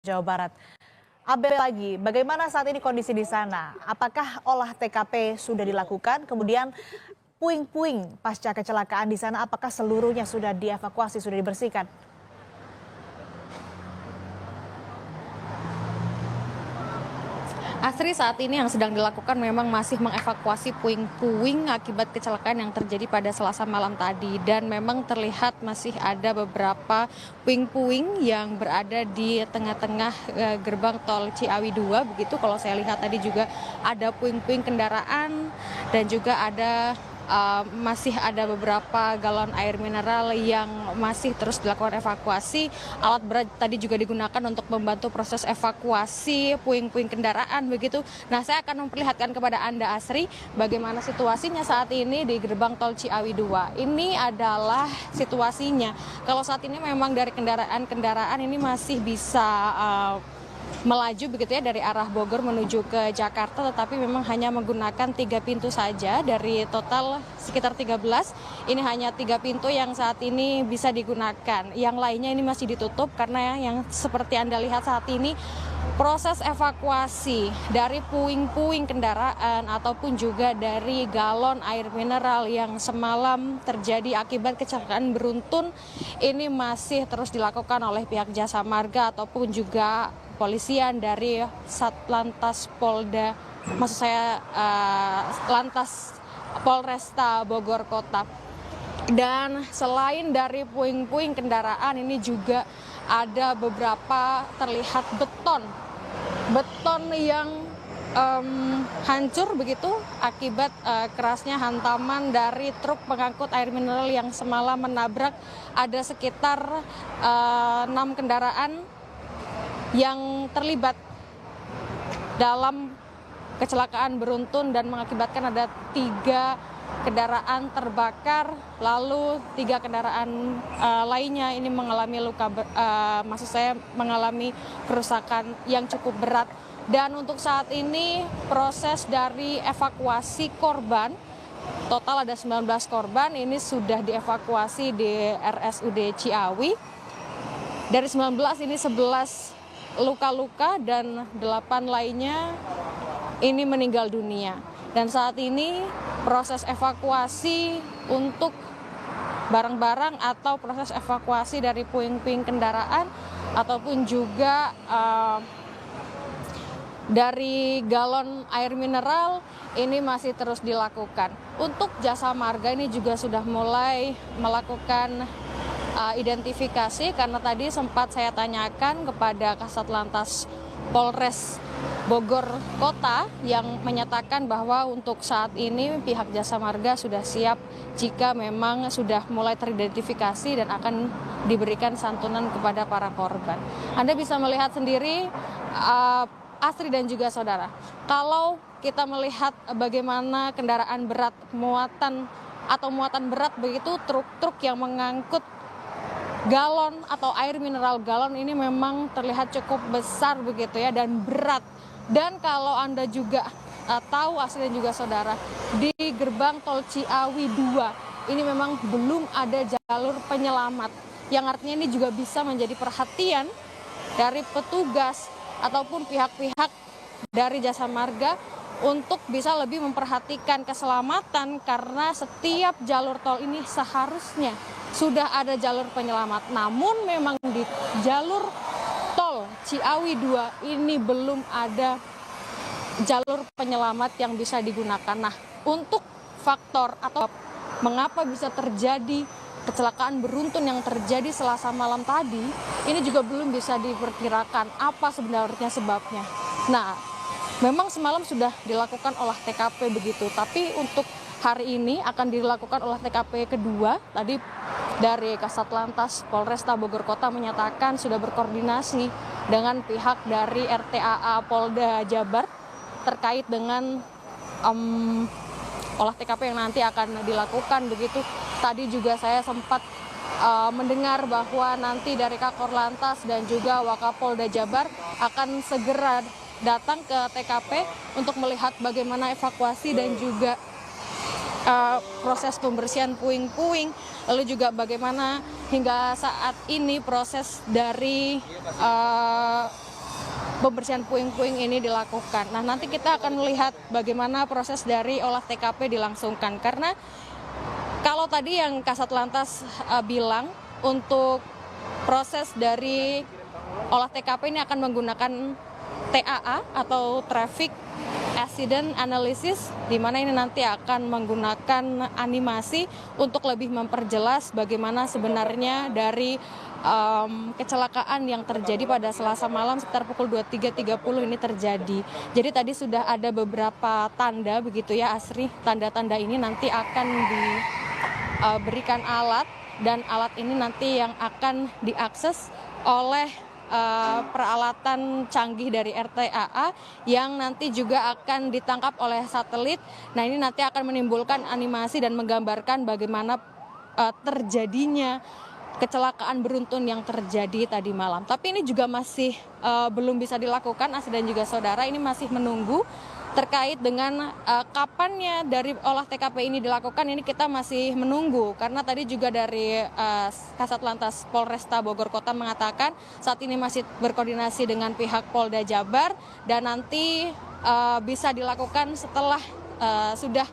Jawa Barat. Abel lagi, bagaimana saat ini kondisi di sana? Apakah olah TKP sudah dilakukan? Kemudian puing-puing pasca kecelakaan di sana, apakah seluruhnya sudah dievakuasi, sudah dibersihkan? Asri, saat ini yang sedang dilakukan memang masih mengevakuasi puing-puing akibat kecelakaan yang terjadi pada Selasa malam tadi, dan memang terlihat masih ada beberapa puing-puing yang berada di tengah-tengah gerbang tol Ciawi 2 begitu. Kalau saya lihat tadi juga ada puing-puing kendaraan dan juga masih ada beberapa galon air mineral yang masih terus dilakukan evakuasi. Alat berat tadi juga digunakan untuk membantu proses evakuasi puing-puing kendaraan begitu. Nah, saya akan memperlihatkan kepada Anda, Asri, bagaimana situasinya saat ini di gerbang tol Ciawi 2. Ini adalah situasinya. Kalau saat ini memang dari kendaraan-kendaraan ini masih bisa melaju begitu ya dari arah Bogor menuju ke Jakarta, tetapi memang hanya menggunakan 3 pintu saja dari total sekitar 13. Ini hanya 3 pintu yang saat ini bisa digunakan. Yang lainnya ini masih ditutup karena yang seperti Anda lihat saat ini proses evakuasi dari puing-puing kendaraan ataupun juga dari galon air mineral yang semalam terjadi akibat kecelakaan beruntun ini masih terus dilakukan oleh pihak Jasa Marga ataupun juga kepolisian dari Satlantas Polda, maksud saya Lantas Polresta Bogor Kota. Dan selain dari puing-puing kendaraan ini juga ada beberapa terlihat beton yang hancur begitu akibat kerasnya hantaman dari truk pengangkut air mineral yang semalam menabrak. Ada sekitar 6 kendaraan yang terlibat dalam kecelakaan beruntun dan mengakibatkan ada 3 kendaraan terbakar, lalu 3 kendaraan lainnya ini mengalami mengalami kerusakan yang cukup berat. Dan untuk saat ini proses dari evakuasi korban, total ada 19 korban, ini sudah dievakuasi di RSUD Ciawi. Dari 19 ini 11 luka-luka dan 8 lainnya ini meninggal dunia. Dan saat ini proses evakuasi untuk barang-barang atau proses evakuasi dari puing-puing kendaraan ataupun juga dari galon air mineral ini masih terus dilakukan. Untuk Jasa Marga ini juga sudah mulai melakukan identifikasi, karena tadi sempat saya tanyakan kepada Kasat Lantas Polres Bogor Kota yang menyatakan bahwa untuk saat ini pihak Jasa Marga sudah siap jika memang sudah mulai teridentifikasi dan akan diberikan santunan kepada para korban. Anda bisa melihat sendiri, Asri dan juga saudara, kalau kita melihat bagaimana kendaraan berat muatan berat begitu, truk-truk yang mengangkut galon atau air mineral galon ini memang terlihat cukup besar begitu ya dan berat. Dan kalau Anda juga tahu, Asri dan juga saudara, di gerbang tol Ciawi 2 ini memang belum ada jalur penyelamat, yang artinya ini juga bisa menjadi perhatian dari petugas ataupun pihak-pihak dari Jasa Marga untuk bisa lebih memperhatikan keselamatan, karena setiap jalur tol ini seharusnya sudah ada jalur penyelamat. Namun memang di jalur tol Ciawi 2 ini belum ada jalur penyelamat yang bisa digunakan. Nah, untuk faktor atau mengapa bisa terjadi kecelakaan beruntun yang terjadi Selasa malam tadi, ini juga belum bisa diperkirakan apa sebenarnya sebabnya. Nah, memang semalam sudah dilakukan olah TKP begitu, tapi untuk hari ini akan dilakukan olah TKP kedua. Tadi dari Kasat Lantas Polresta Bogor Kota menyatakan sudah berkoordinasi dengan pihak dari RTAA Polda Jabar terkait dengan olah TKP yang nanti akan dilakukan begitu. Tadi juga saya sempat mendengar bahwa nanti dari Kakor Lantas dan juga Wakapolda Jabar akan segera datang ke TKP untuk melihat bagaimana evakuasi dan juga proses pembersihan puing-puing, lalu juga bagaimana hingga saat ini proses dari pembersihan puing-puing ini dilakukan. Nah, nanti kita akan melihat bagaimana proses dari olah TKP dilangsungkan. Karena kalau tadi yang Kasat Lantas bilang untuk proses dari olah TKP ini akan menggunakan TAA atau Traffic Accident Analysis, di mana ini nanti akan menggunakan animasi untuk lebih memperjelas bagaimana sebenarnya dari kecelakaan yang terjadi pada Selasa malam sekitar pukul 23.30 ini terjadi. Jadi tadi sudah ada beberapa tanda begitu ya Asri, tanda-tanda ini nanti akan diberikan alat, dan alat ini nanti yang akan diakses oleh peralatan canggih dari RTAA yang nanti juga akan ditangkap oleh satelit. Nah, ini nanti akan menimbulkan animasi dan menggambarkan bagaimana terjadinya kecelakaan beruntun yang terjadi tadi malam. Tapi ini juga masih belum bisa dilakukan, Asri dan juga saudara, ini masih menunggu terkait dengan kapannya dari olah TKP ini dilakukan. Ini kita masih menunggu karena tadi juga dari Kasat Lantas Polresta Bogor Kota mengatakan saat ini masih berkoordinasi dengan pihak Polda Jabar dan nanti bisa dilakukan setelah sudah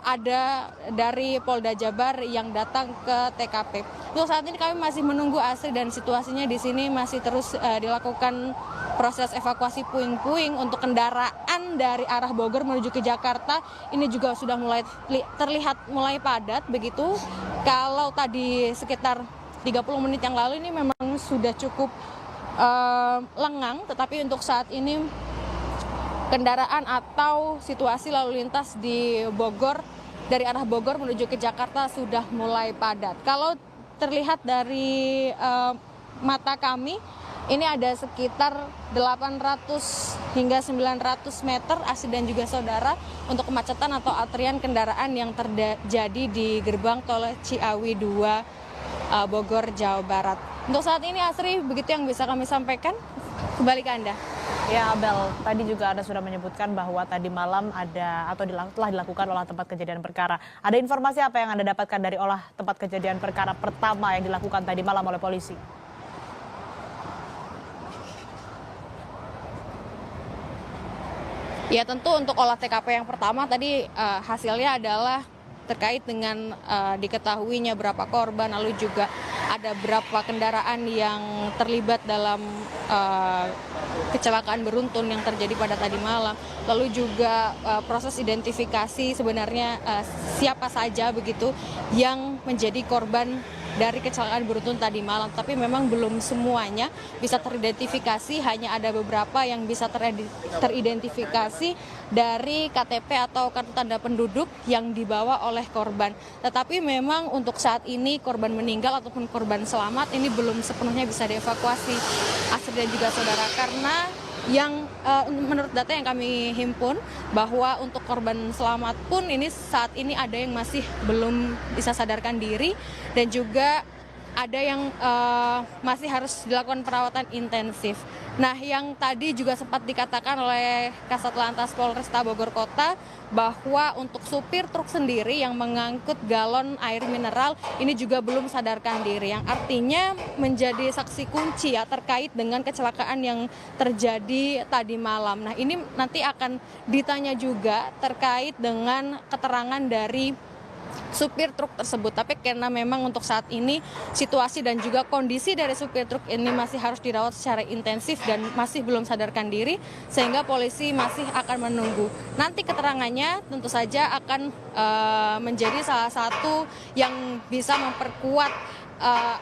ada dari Polda Jabar yang datang ke TKP. Untuk saat ini kami masih menunggu Asri, dan situasinya di sini masih terus dilakukan proses evakuasi puing-puing untuk kendaraan dari arah Bogor menuju ke Jakarta. Ini juga sudah mulai terlihat mulai padat begitu. Kalau tadi sekitar 30 menit yang lalu ini memang sudah cukup lengang, tetapi untuk saat ini kendaraan atau situasi lalu lintas di Bogor dari arah Bogor menuju ke Jakarta sudah mulai padat. Kalau terlihat dari mata kami, ini ada sekitar 800 hingga 900 meter Asri dan juga saudara untuk kemacetan atau antrian kendaraan yang terjadi di gerbang tol Ciawi 2 Bogor, Jawa Barat. Untuk saat ini Asri, begitu yang bisa kami sampaikan. Kembali ke Anda. Ya Abel, tadi juga Anda sudah menyebutkan bahwa tadi malam ada atau telah dilakukan olah tempat kejadian perkara. Ada informasi apa yang Anda dapatkan dari olah tempat kejadian perkara pertama yang dilakukan tadi malam oleh polisi? Ya, tentu untuk olah TKP yang pertama tadi hasilnya adalah terkait dengan diketahuinya berapa korban, lalu juga ada berapa kendaraan yang terlibat dalam kecelakaan beruntun yang terjadi pada tadi malam. Lalu juga proses identifikasi sebenarnya siapa saja begitu yang menjadi korban dari kecelakaan beruntun tadi malam. Tapi memang belum semuanya bisa teridentifikasi, hanya ada beberapa yang bisa teridentifikasi dari KTP atau kartu tanda penduduk yang dibawa oleh korban. Tetapi memang untuk saat ini korban meninggal ataupun korban selamat ini belum sepenuhnya bisa dievakuasi, Asri dan juga saudara, karena yang menurut data yang kami himpun bahwa untuk korban selamat pun ini saat ini ada yang masih belum bisa sadarkan diri dan juga ada yang masih harus dilakukan perawatan intensif. Nah, yang tadi juga sempat dikatakan oleh Kasat Lantas Polresta Bogor Kota bahwa untuk supir truk sendiri yang mengangkut galon air mineral ini juga belum sadarkan diri, yang artinya menjadi saksi kunci ya terkait dengan kecelakaan yang terjadi tadi malam. Nah, ini nanti akan ditanya juga terkait dengan keterangan dari supir truk tersebut. Tapi karena memang untuk saat ini situasi dan juga kondisi dari supir truk ini masih harus dirawat secara intensif dan masih belum sadarkan diri, sehingga polisi masih akan menunggu. Nanti keterangannya tentu saja akan menjadi salah satu yang bisa memperkuat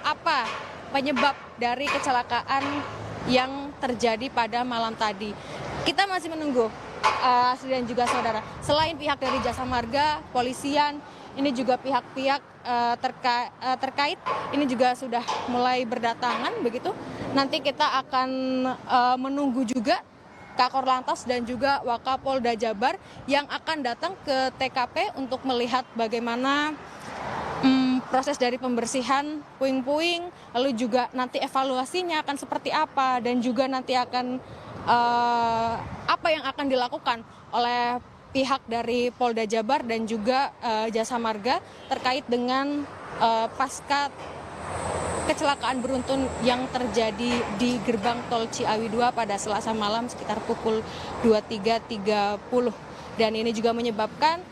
apa penyebab dari kecelakaan yang terjadi pada malam tadi. Kita masih menunggu, Asri dan juga saudara. Selain pihak dari Jasa Marga, polisian, ini juga pihak-pihak terkait ini juga sudah mulai berdatangan begitu. Nanti kita akan menunggu juga Kakor Lantas dan juga Wakapolda Jabar yang akan datang ke TKP untuk melihat bagaimana proses dari pembersihan puing-puing, lalu juga nanti evaluasinya akan seperti apa, dan juga nanti akan apa yang akan dilakukan oleh pihak dari Polda Jabar dan juga Jasa Marga terkait dengan pasca kecelakaan beruntun yang terjadi di gerbang tol Ciawi 2 pada Selasa malam sekitar pukul 23.30. Dan ini juga menyebabkan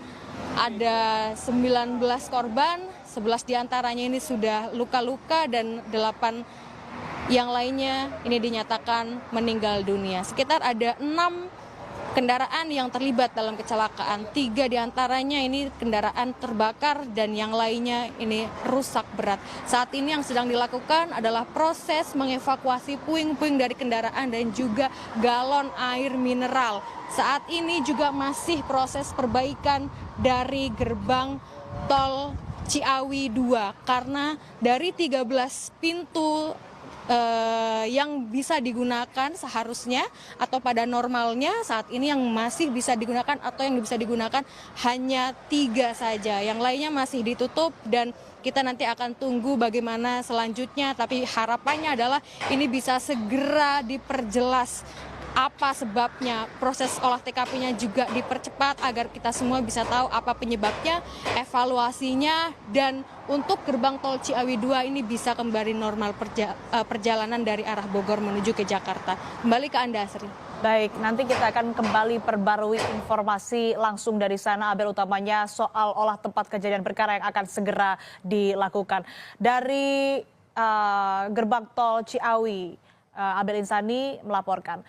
ada 19 korban, 11 diantaranya ini sudah luka-luka dan 8 yang lainnya ini dinyatakan meninggal dunia. Sekitar ada 6 kendaraan yang terlibat dalam kecelakaan. 3 diantaranya ini kendaraan terbakar dan yang lainnya ini rusak berat. Saat ini yang sedang dilakukan adalah proses mengevakuasi puing-puing dari kendaraan dan juga galon air mineral. Saat ini juga masih proses perbaikan dari gerbang tol Ciawi 2 karena dari 13 pintu yang bisa digunakan seharusnya atau pada normalnya saat ini yang masih bisa digunakan atau yang bisa digunakan hanya 3 saja. Yang lainnya masih ditutup dan kita nanti akan tunggu bagaimana selanjutnya. Tapi harapannya adalah ini bisa segera diperjelas apa sebabnya, proses olah TKP-nya juga dipercepat agar kita semua bisa tahu apa penyebabnya, evaluasinya, dan untuk gerbang tol Ciawi 2 ini bisa kembali normal perjalanan dari arah Bogor menuju ke Jakarta. Kembali ke Anda, Asri. Baik, nanti kita akan kembali perbarui informasi langsung dari sana, Abel, utamanya soal olah tempat kejadian perkara yang akan segera dilakukan. Dari gerbang tol Ciawi, Abel Insani melaporkan.